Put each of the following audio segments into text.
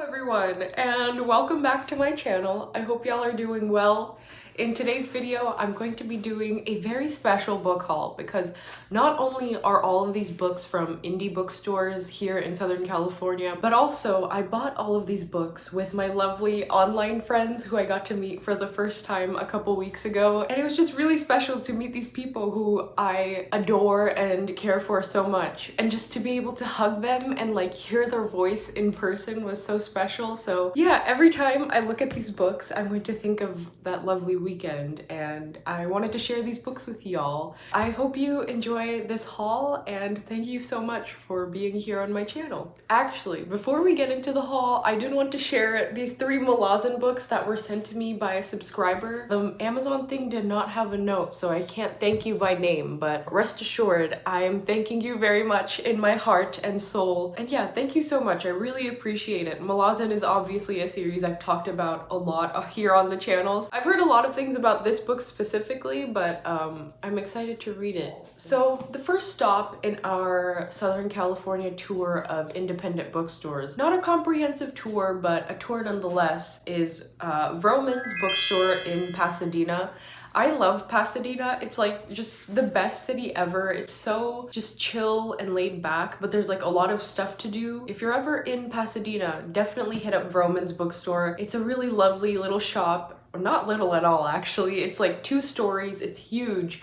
Everyone, and welcome back to my channel. I hope y'all are doing well. In today's video, I'm going to be doing a very special book haul because not only are all of these books from indie bookstores here in Southern California, but also I bought all of these books with my lovely online friends who I got to meet for the first time a couple weeks ago. And it was just really special to meet these people who I adore and care for so much. And just to be able to hug them and like hear their voice in person was so special. So yeah, every time I look at these books, I'm going to think of that lovely weekend, and I wanted to share these books with y'all. I hope you enjoy this haul, and thank you so much for being here on my channel. Actually, before we get into the haul, I did want to share these 3 Malazan books that were sent to me by a subscriber. The Amazon thing did not have a note, so I can't thank you by name, but rest assured, I am thanking you very much in my heart and soul. And yeah, thank you so much. I really appreciate it. Malazan is obviously a series I've talked about a lot here on the channels. I've heard a lot of things about this book specifically, but I'm excited to read it. So the first stop in our Southern California tour of independent bookstores, not a comprehensive tour, but a tour nonetheless, is Vroman's bookstore in Pasadena. I love Pasadena. It's like just the best city ever. It's so just chill and laid back, but there's like a lot of stuff to do. If you're ever in Pasadena, definitely hit up Vroman's bookstore. It's a really lovely little shop. Not little at all, actually. It's like 2 stories. It's huge,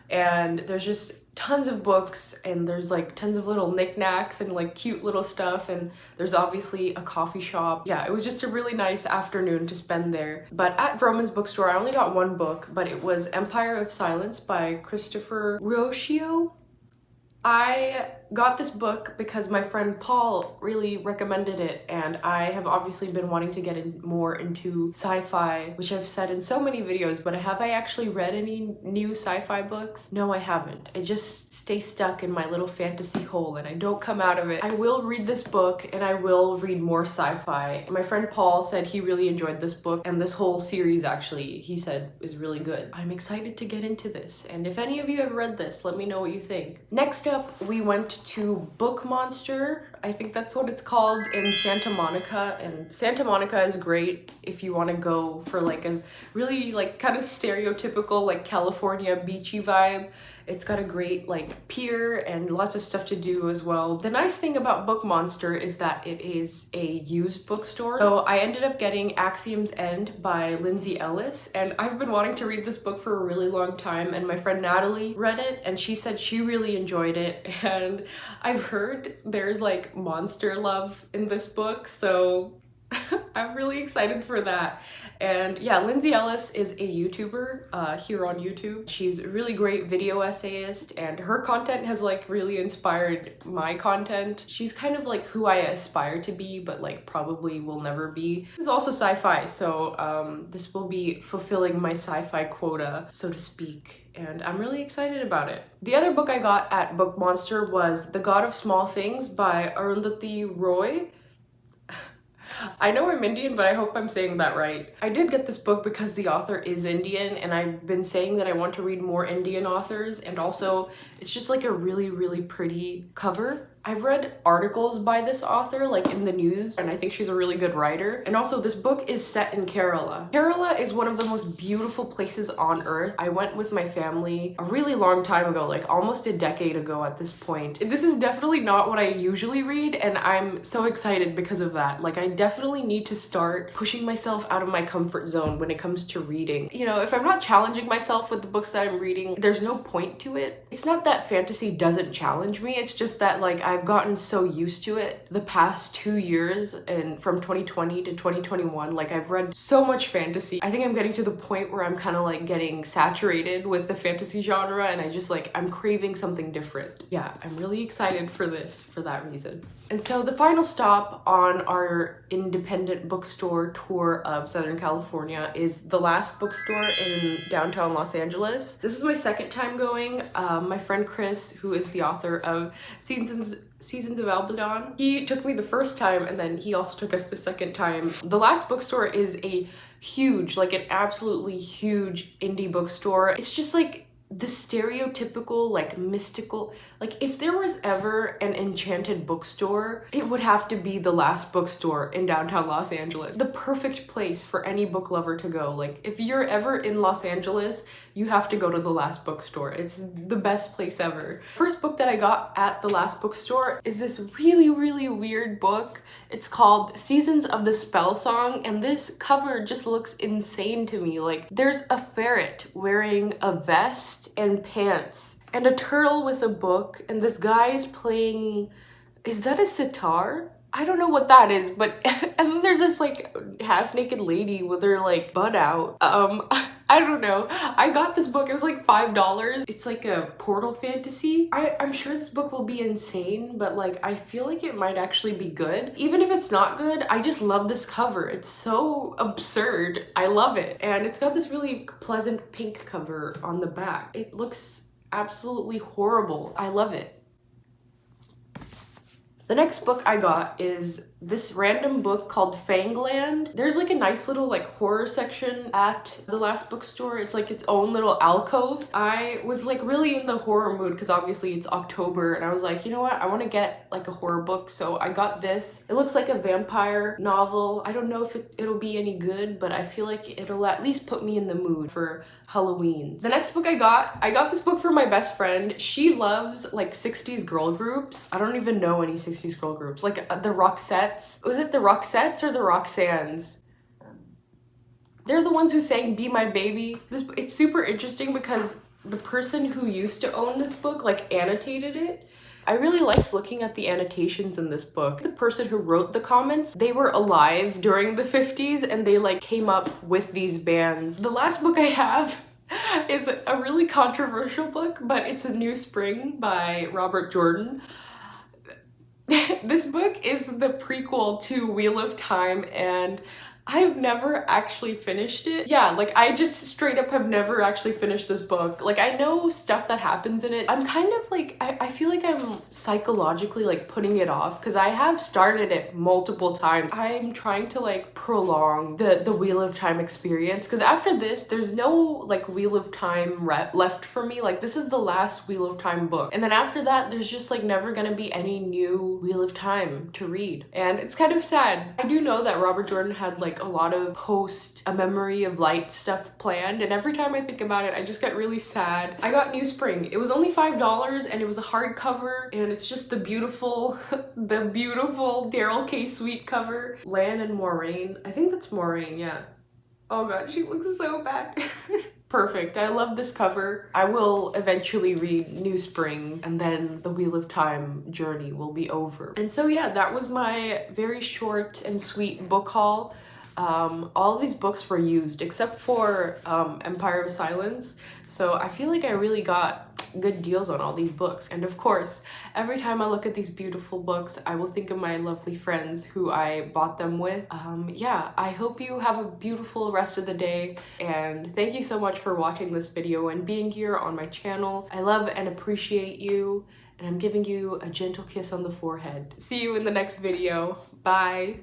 and there's just tons of books, and there's like tons of little knickknacks and like cute little stuff, and there's obviously a coffee shop. Yeah, it was just a really nice afternoon to spend there. But at Vroman's bookstore, I only got 1 book, but it was Empire of Silence by Christopher Ruocchio. I got this book because my friend Paul really recommended it, and I have obviously been wanting to get more into sci-fi, which I've said in so many videos, but have I actually read any new sci-fi books? No, I haven't. I just stay stuck in my little fantasy hole and I don't come out of it. I will read this book and I will read more sci-fi. My friend Paul said he really enjoyed this book, and this whole series actually, he said, is really good. I'm excited to get into this, and if any of you have read this, let me know what you think. Next up, we went to Book Monster. I think that's what it's called, in Santa Monica, and Santa Monica is great if you want to go for like a really like kind of stereotypical like California beachy vibe. It's got a great like pier and lots of stuff to do as well. The nice thing about Book Monster is that it is a used bookstore. So I ended up getting Axiom's End by Lindsay Ellis, and I've been wanting to read this book for a really long time, and my friend Natalie read it and she said she really enjoyed it, and I've heard there's like monster love in this book, so I'm really excited for that. And yeah, Lindsay Ellis is a YouTuber here on YouTube. She's a really great video essayist, and her content has like really inspired my content. She's kind of like who I aspire to be, but like probably will never be. This is also sci-fi, so this will be fulfilling my sci-fi quota, so to speak, and I'm really excited about it. The other book I got at Book Monster was The God of Small Things by Arundhati Roy. I know I'm Indian, but I hope I'm saying that right. I did get this book because the author is Indian, and I've been saying that I want to read more Indian authors, and also it's just like a really, really pretty cover. I've read articles by this author like in the news, and I think she's a really good writer. And also this book is set in Kerala. Kerala is one of the most beautiful places on earth. I went with my family a really long time ago, like almost a decade ago at this point. This is definitely not what I usually read, and I'm so excited because of that. Like I definitely need to start pushing myself out of my comfort zone when it comes to reading. You know, if I'm not challenging myself with the books that I'm reading, there's no point to it. It's not that fantasy doesn't challenge me, it's just that like I've gotten so used to it the past 2 years, and from 2020 to 2021, like I've read so much fantasy. I think I'm getting to the point where I'm kind of like getting saturated with the fantasy genre, and I just like, I'm craving something different. Yeah, I'm really excited for this for that reason. And so the final stop on our independent bookstore tour of Southern California is The Last Bookstore in downtown Los Angeles. This is my second time going. My friend Chris, who is the author of Seasons of Albadan, he took me the first time, and then he also took us the second time. The Last Bookstore is a huge, like an absolutely huge indie bookstore. It's just like the stereotypical, like, mystical, like, if there was ever an enchanted bookstore, it would have to be the Last Bookstore in downtown Los Angeles. The perfect place for any book lover to go. Like, if you're ever in Los Angeles, you have to go to the Last Bookstore. It's the best place ever. First book that I got at the Last Bookstore is this really, really weird book. It's called Seasons of the Spell Song, and this cover just looks insane to me. Like, there's a ferret wearing a vest and pants and a turtle with a book, and this guy is playing, is that a sitar? I don't know what that is, but and then there's this like half-naked lady with her like butt out. I don't know. I got this book, it was like $5. It's like a portal fantasy. I'm sure this book will be insane, but like I feel like it might actually be good. Even if it's not good, I just love this cover. It's so absurd. I love it. And it's got this really pleasant pink cover on the back. It looks absolutely horrible. I love it. The next book I got is this random book called Fangland. There's like a nice little like horror section at the Last Bookstore. It's like its own little alcove. I was like really in the horror mood because obviously it's October, and I was like, you know what? I want to get like a horror book, so I got this. It looks like a vampire novel. I don't know if it'll be any good, but I feel like it'll at least put me in the mood for Halloween. The next book I got this book from my best friend. She loves like 60s girl groups. I don't even know any 60s girl groups. Like the Roxettes. Was it the Roxettes or the Roxannes? They're the ones who sang Be My Baby. It's super interesting because the person who used to own this book like annotated it. I really liked looking at the annotations in this book. The person who wrote the comments, they were alive during the 50s and they like came up with these bands. The last book I have is a really controversial book, but it's A New Spring by Robert Jordan. This book is the prequel to Wheel of Time, and I've never actually finished it. Yeah, like I just straight up have never actually finished this book. Like I know stuff that happens in it. I'm kind of like, I feel like I'm psychologically like putting it off because I have started it multiple times. I'm trying to like prolong the Wheel of Time experience because after this, there's no like Wheel of Time left for me. Like this is the last Wheel of Time book. And then after that, there's just like never gonna be any new Wheel of Time to read. And it's kind of sad. I do know that Robert Jordan had like a lot of post A Memory of Light stuff planned, and every time I think about it I just get really sad. I got New Spring. It was only $5 and it was a hardcover, and it's just the beautiful the beautiful Daryl K. Sweet cover. Lan and Moraine. I think that's Moraine, yeah. Oh god, she looks so bad. Perfect. I love this cover. I will eventually read New Spring and then the Wheel of Time journey will be over. And so yeah, that was my very short and sweet book haul. All these books were used except for Empire of Silence, so I feel like I really got good deals on all these books. And of course, every time I look at these beautiful books, I will think of my lovely friends who I bought them with. Yeah, I hope you have a beautiful rest of the day, and thank you so much for watching this video and being here on my channel. I love and appreciate you, and I'm giving you a gentle kiss on the forehead. See you in the next video. Bye!